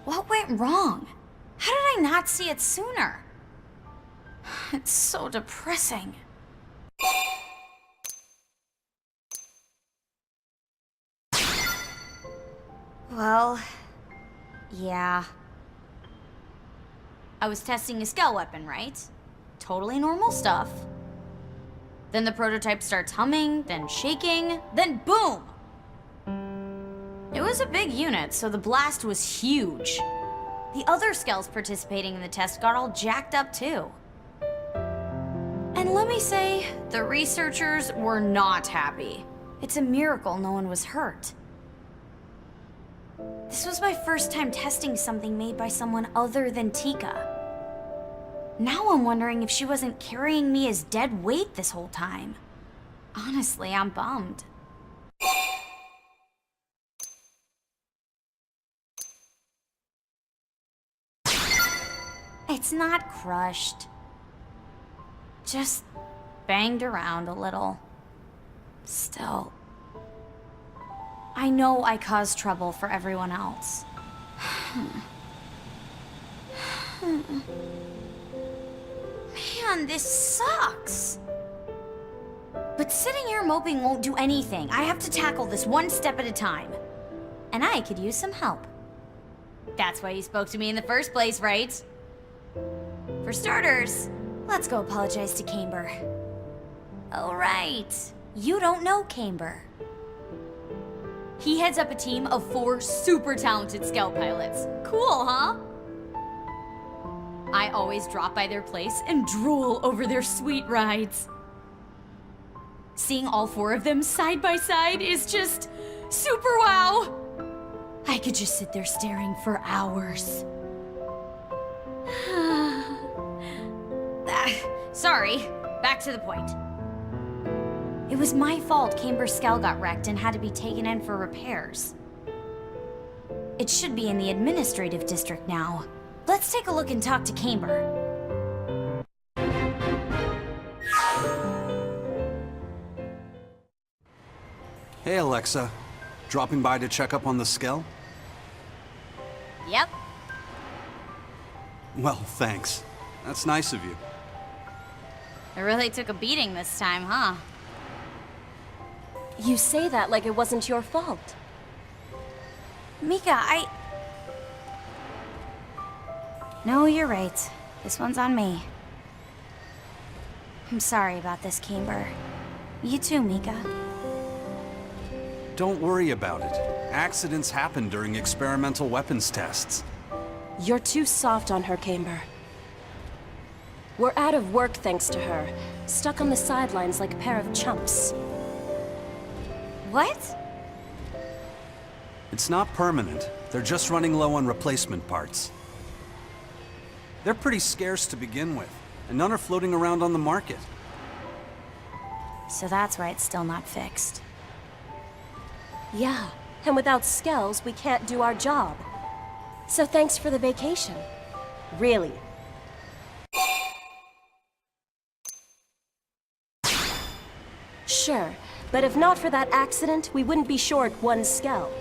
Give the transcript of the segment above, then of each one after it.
What went wrong? How did I not see it sooner? It's so depressing. Well, yeah. I was testing a Skell weapon, right? Totally normal stuff. Then the prototype starts humming, then shaking, then boom! It was a big unit, so the blast was huge. The other Skells participating in the test got all jacked up too. And let me say, the researchers were not happy. It's a miracle no one was hurt. This was my first time testing something made by someone other than Tika. Now I'm wondering if she wasn't carrying me as dead weight this whole time. Honestly, I'm bummed. It's not crushed. Just banged around a little. Still, I know I caused trouble for everyone else. Man, this sucks. But sitting here moping won't do anything. I have to tackle this one step at a time. And I could use some help. That's why you spoke to me in the first place, right? For starters, let's go apologize to Camber. Oh, right. You don't know Camber. He heads up a team of 4 super talented Skell pilots. Cool, huh? I always drop by their place and drool over their sweet rides. Seeing all 4 of them side by side is just super wow. I could just sit there staring for hours. Sorry, back to the point. It was my fault Camber's Skell got wrecked and had to be taken in for repairs. It should be in the administrative district now. Let's take a look and talk to Camber. Hey, Alexa. Dropping by to check up on the Skell? Yep. Well, thanks. That's nice of you. It really took a beating this time, huh? You say that like it wasn't your fault. Mika, No, you're right. This one's on me. I'm sorry about this, Camber. You too, Mika. Don't worry about it. Accidents happen during experimental weapons tests. You're too soft on her, Camber. We're out of work thanks to her, stuck on the sidelines like a pair of chumps. What? It's not permanent. They're just running low on replacement parts. They're pretty scarce to begin with, and none are floating around on the market. So that's why it's still not fixed. Yeah, and without Skells, we can't do our job. So thanks for the vacation. Really. Sure, but if not for that accident, we wouldn't be short 1 Skell.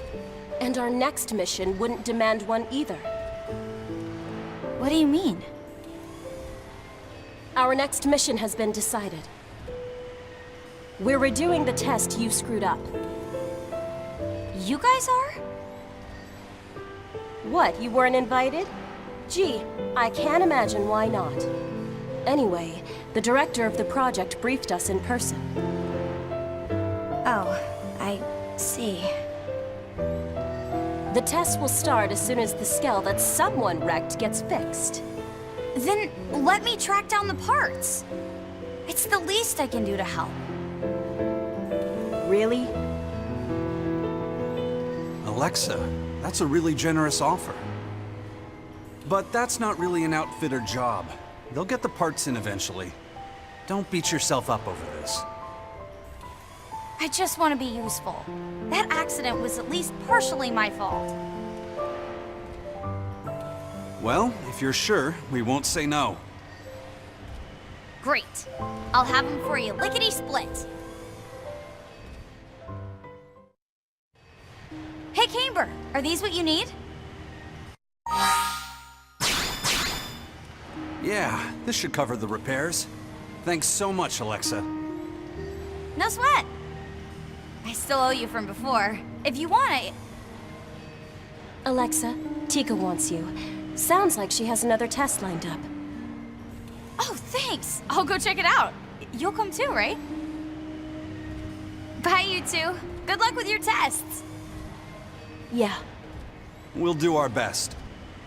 And our next mission wouldn't demand one either. What do you mean? Our next mission has been decided. We're redoing the test you screwed up. You guys are? What, you weren't invited? Gee, I can't imagine why not. Anyway, the director of the project briefed us in person. Oh, I see. The test will start as soon as the Skell that someone wrecked gets fixed. Then let me track down the parts. It's the least I can do to help. Really? Alexa, that's a really generous offer. But that's not really an outfitter job. They'll get the parts in eventually. Don't beat yourself up over this. I just want to be useful. That accident was at least partially my fault. Well, if you're sure, we won't say no. Great. I'll have them for you lickety-split. Hey, Camber, are these what you need? Yeah, this should cover the repairs. Thanks so much, Alexa. No sweat. I still owe you from before. If you want, Alexa, Tika wants you. Sounds like she has another test lined up. Oh, thanks. I'll go check it out. You'll come too, right? Bye, you two. Good luck with your tests. Yeah. We'll do our best.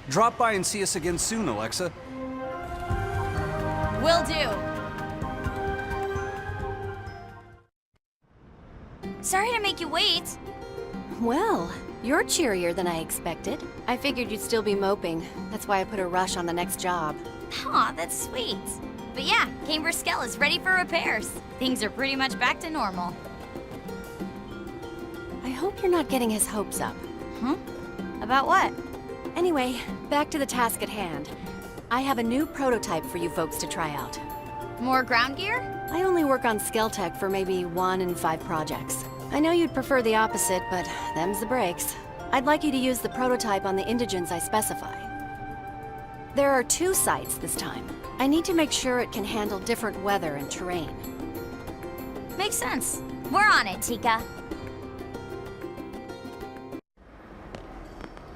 Drop by and see us again soon, Alexa. Will do. Sorry to make you wait. Well, you're cheerier than I expected. I figured you'd still be moping. That's why I put a rush on the next job. Aw, that's sweet. But yeah, Skell is ready for repairs. Things are pretty much back to normal. I hope you're not getting his hopes up. Huh? About what? Anyway, back to the task at hand. I have a new prototype for you folks to try out. More ground gear? I only work on Skell tech for maybe 1 in 5 projects. I know you'd prefer the opposite, but them's the breaks. I'd like you to use the prototype on the indigens I specify. There are 2 sites this time. I need to make sure it can handle different weather and terrain. Makes sense. We're on it, Tika.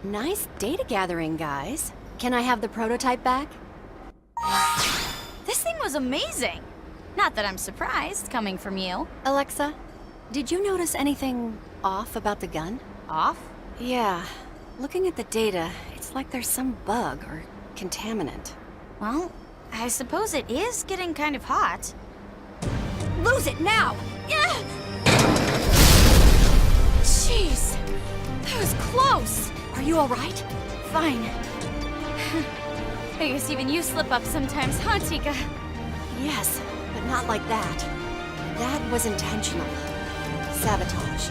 Nice data gathering, guys. Can I have the prototype back? This thing was amazing. Not that I'm surprised, coming from you. Alexa, did you notice anything off about the gun? Off? Yeah. Looking at the data, it's like there's some bug or contaminant. Well, I suppose it is getting kind of hot. Lose it now! Yeah! Jeez, that was close. Are you alright? Fine. I guess even you slip up sometimes, huh, Tika? Yes, but not like that. That was intentional. Sabotage.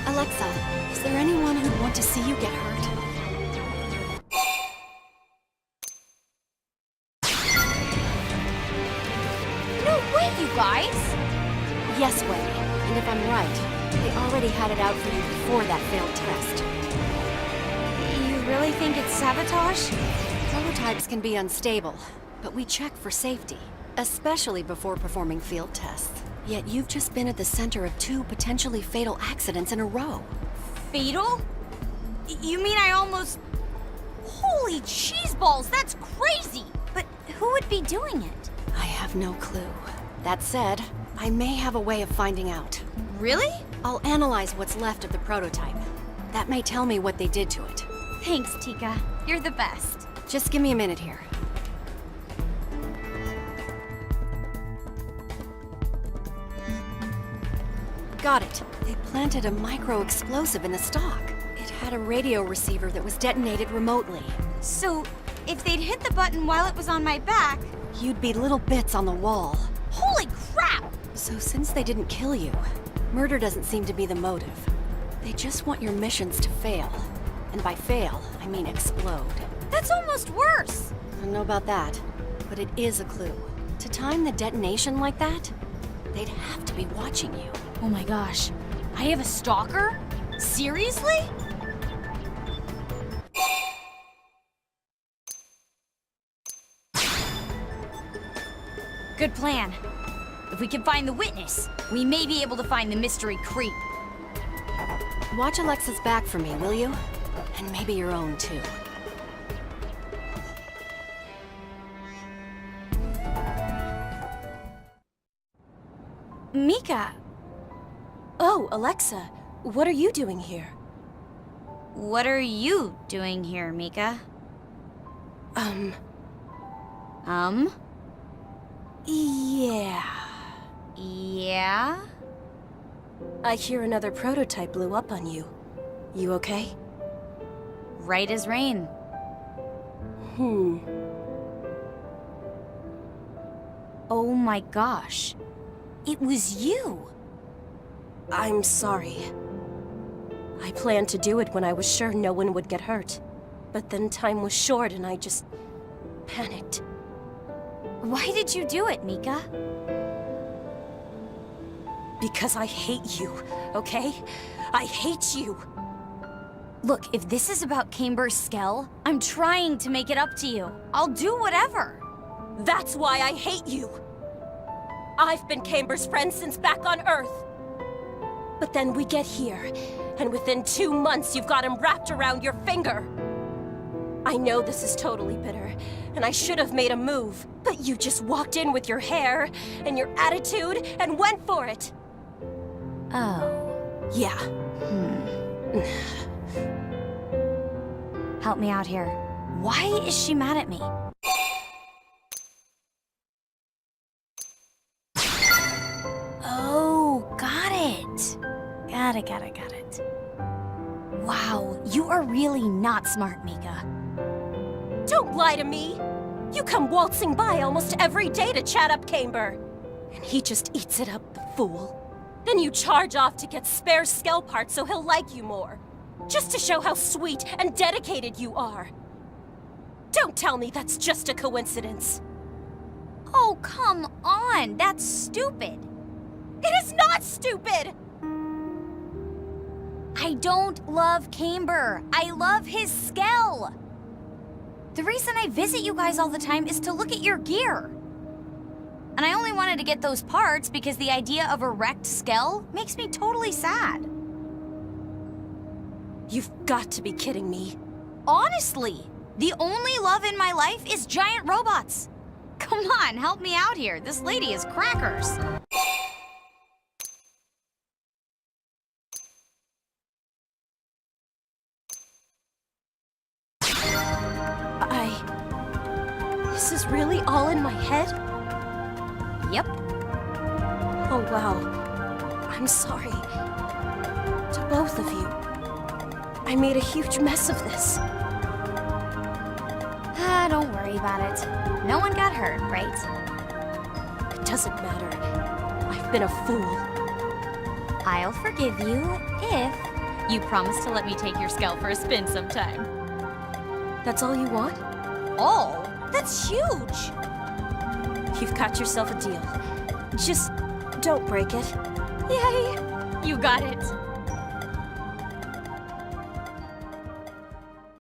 Alexa, is there anyone who'd want to see you get hurt? No way, you guys! Yes, Way. And if I'm right, they already had it out for you before that failed test. You really think it's sabotage? Prototypes can be unstable, but we check for safety, especially before performing field tests. Yet you've just been at the center of 2 potentially fatal accidents in a row. Fatal? You mean I almost... Holy cheeseballs, that's crazy! But who would be doing it? I have no clue. That said, I may have a way of finding out. Really? I'll analyze what's left of the prototype. That may tell me what they did to it. Thanks, Tika. You're the best. Just give me a minute here. Got it. They planted a micro-explosive in the stock. It had a radio receiver that was detonated remotely. So, if they'd hit the button while it was on my back... You'd be little bits on the wall. Holy crap! So since they didn't kill you, murder doesn't seem to be the motive. They just want your missions to fail. And by fail, I mean explode. That's almost worse! I don't know about that, but it is a clue. To time the detonation like that, they'd have to be watching you. Oh my gosh. I have a stalker? Seriously? Good plan. If we can find the witness, we may be able to find the mystery creep. Watch Alexa's back for me, will you? And maybe your own, too. Mika! Oh, Alexa, what are you doing here? What are you doing here, Mika? Yeah. Yeah? I hear another prototype blew up on you. You okay? Right as rain. Oh my gosh. It was you! I'm sorry. I planned to do it when I was sure no one would get hurt. But then time was short and I just... panicked. Why did you do it, Mika? Because I hate you, okay? I hate you! Look, if this is about Camber's Skell, I'm trying to make it up to you. I'll do whatever. That's why I hate you. I've been Camber's friend since back on Earth. But then we get here, and within 2 months you've got him wrapped around your finger. I know this is totally bitter, and I should have made a move, but you just walked in with your hair and your attitude and went for it. Oh. Yeah. Help me out here. Why is she mad at me? Oh, got it. Got it. Wow, you are really not smart, Mika. Don't lie to me! You come waltzing by almost every day to chat up Camber. And he just eats it up, the fool. Then you charge off to get spare Skell parts so he'll like you more. Just to show how sweet and dedicated you are. Don't tell me that's just a coincidence. Oh, come on. That's stupid. It is not stupid! I don't love Camber. I love his Skell. The reason I visit you guys all the time is to look at your gear. And I only wanted to get those parts because the idea of a wrecked Skell makes me totally sad. You've got to be kidding me. Honestly, the only love in my life is giant robots. Come on, help me out here. This lady is crackers. This is really all in my head? Yep. Oh, wow. I'm sorry. To both of you. I made a huge mess of this. Don't worry about it. No one got hurt, right? It doesn't matter. I've been a fool. I'll forgive you if you promise to let me take your Skell for a spin sometime. That's all you want? All? That's huge! You've got yourself a deal. Just don't break it. Yay! You got it.